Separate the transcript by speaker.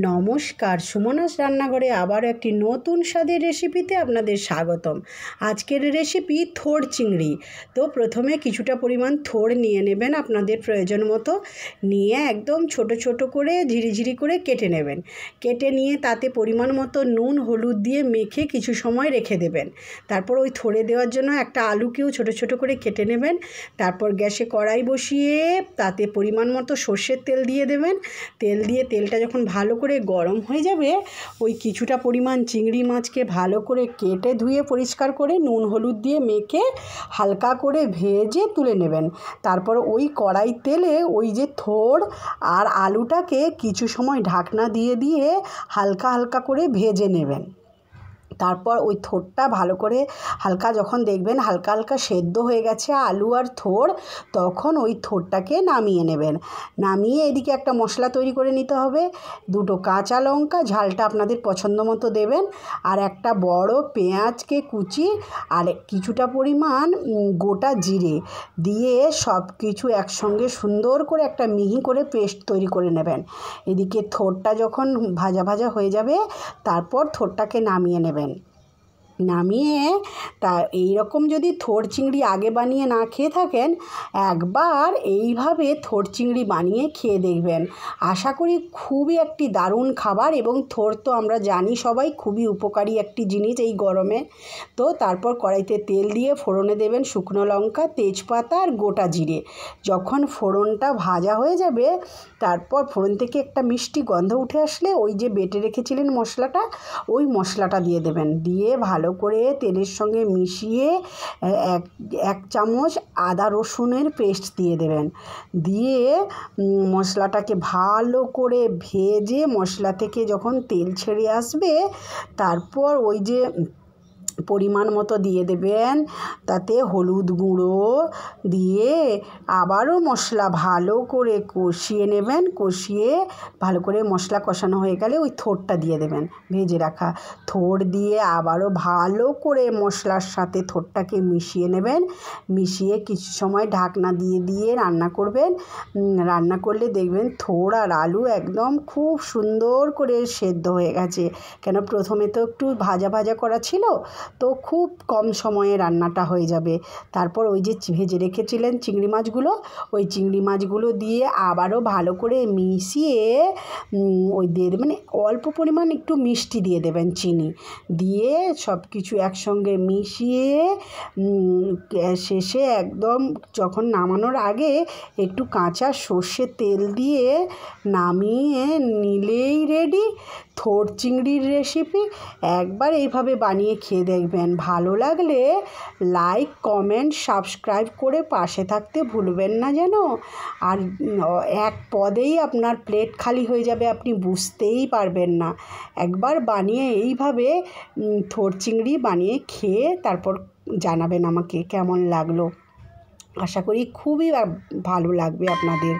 Speaker 1: নমস্কার, সুমনাস রান্নাঘরে আবারও একটি নতুন স্বাদের রেসিপিতে আপনাদের স্বাগতম। আজকের রেসিপি থোড় চিংড়ি। তো প্রথমে কিছুটা পরিমাণ থোড় নিয়ে নেবেন আপনাদের প্রয়োজন মতো, নিয়ে একদম ছোট ছোট করে ঝিরিঝিরি করে কেটে নেবেন। কেটে নিয়ে তাতে পরিমাণ মতো নুন হলুদ দিয়ে মেখে কিছু সময় রেখে দেবেন। তারপর ওই থোড়ে দেওয়ার জন্য একটা আলুকেও ছোট ছোট করে কেটে নেবেন। তারপর গ্যাসে কড়াই বসিয়ে তাতে পরিমাণ মতো সর্ষের তেল দিয়ে দেবেন। তেল দিয়ে তেলটা যখন ভালো করে গরম হয়ে যাবে, ওই কিছুটা পরিমাণ চিংড়ি মাছকে ভালো করে কেটে ধুয়ে পরিষ্কার করে নুন হলুদ দিয়ে মেখে হালকা করে ভেজে তুলে নেবেন। তারপর ওই কড়াই তেলে ওই যে থোড় আর আলুটাকে কিছু সময় ঢাকনা দিয়ে দিয়ে হালকা হালকা করে ভেজে নেবেন। তারপর ওই থোড়টা ভালো করে হালকা যখন দেখবেন হালকা হালকা সেদ্ধ হয়ে গেছে আলু আর থোড়, তখন ওই থোড়টাকে নামিয়ে নেবেন। নামিয়ে এদিকে একটা মশলা তৈরি করে নিতে হবে। 2টো কাঁচা লঙ্কা, ঝালটা আপনাদের পছন্দ মতো দেবেন, আর একটা বড় পেঁয়াজকে কুচি আর কিছুটা পরিমাণ গোটা জিরে দিয়ে সব কিছু একসঙ্গে সুন্দর করে একটা মিহি করে পেস্ট তৈরি করে নেবেন। এদিকে থোড়টা যখন ভাজা ভাজা হয়ে যাবে, তারপর থোড়টাকে নামিয়ে নেবেন। নামিয়ে তা এইরকম যদি থোড় চিংড়ি আগে বানিয়ে না খেয়ে থাকেন, একবার এইভাবে থোড় চিংড়ি বানিয়ে খেয়ে দেখবেন। আশা করি খুবই একটি দারুণ খাবার, এবং থোড় তো আমরা জানি সবাই খুবই উপকারী একটি জিনিস এই গরমে। তো তারপর কড়াইতে তেল দিয়ে ফোড়নে দেবেন শুকনো লঙ্কা, তেজপাতা আর গোটা জিরে। যখন ফোড়নটা ভাজা হয়ে যাবে, তারপর ফোড়ন থেকে একটা মিষ্টি গন্ধ উঠে আসলে ওই যে বেটে রেখেছিলেন মশলাটা, ওই মশলাটা দিয়ে দেবেন। দিয়ে ভালো করে তেলের সঙ্গে মিশিয়ে এক চামচ আদা রসুনের পেস্ট দিয়ে দেবেন। দিয়ে মশলাটাকে ভালো করে ভেজে মশলা থেকে যখন তেল ছেড়ে আসবে, তারপর ওই যে পরিমাণ মতো দিয়ে দেবেন তাতে হলুদ গুঁড়ো দিয়ে আবারও মশলা ভালো করে কষিয়ে নেবেন। কষিয়ে ভালো করে মশলা কষানো হয়ে গেলে ওই থোড়টা দিয়ে দেবেন, ভেজে রাখা থোড় দিয়ে আবারও ভালো করে মশলার সাথে থোড়টাকে মিশিয়ে নেবেন। মিশিয়ে কিছু সময় ঢাকনা দিয়ে দিয়ে রান্না করবেন। রান্না করলে দেখবেন থোড় আর আলু একদম খুব সুন্দর করে সেদ্ধ হয়ে গেছে, কেন প্রথমে তো একটু ভাজা ভাজা করা ছিল, তো খুব কম সময়ে রান্নাটা হয়ে যাবে। তারপর ওই যে ভেজে রেখেছিলেন চিংড়ি মাছগুলো, ওই চিংড়ি মাছগুলো দিয়ে আবারও ভালো করে মিশিয়ে ওই দিয়ে দেবেন অল্প পরিমাণ একটু মিষ্টি দিয়ে দেবেন, চিনি দিয়ে সব কিছু একসঙ্গে মিশিয়ে শেষে একদম যখন নামানোর আগে একটু কাঁচা সর্ষের তেল দিয়ে নামিয়ে নিলেই রেডি থোড় চিংড়ির রেসিপি। একবার এইভাবে বানিয়ে খেয়ে দেখবেন। ভালো লাগলে লাইক কমেন্ট সাবস্ক্রাইব করে পাশে থাকতে ভুলবেন না যেন। আর এক পদেই আপনার প্লেট খালি হয়ে যাবে, আপনি বুঝতেই পারবেন না। একবার বানিয়ে এইভাবে থোড় চিংড়ি বানিয়ে খেয়ে তারপর জানাবেন আমাকে কেমন লাগলো। আশা করি খুবই ভালো লাগবে আপনাদের।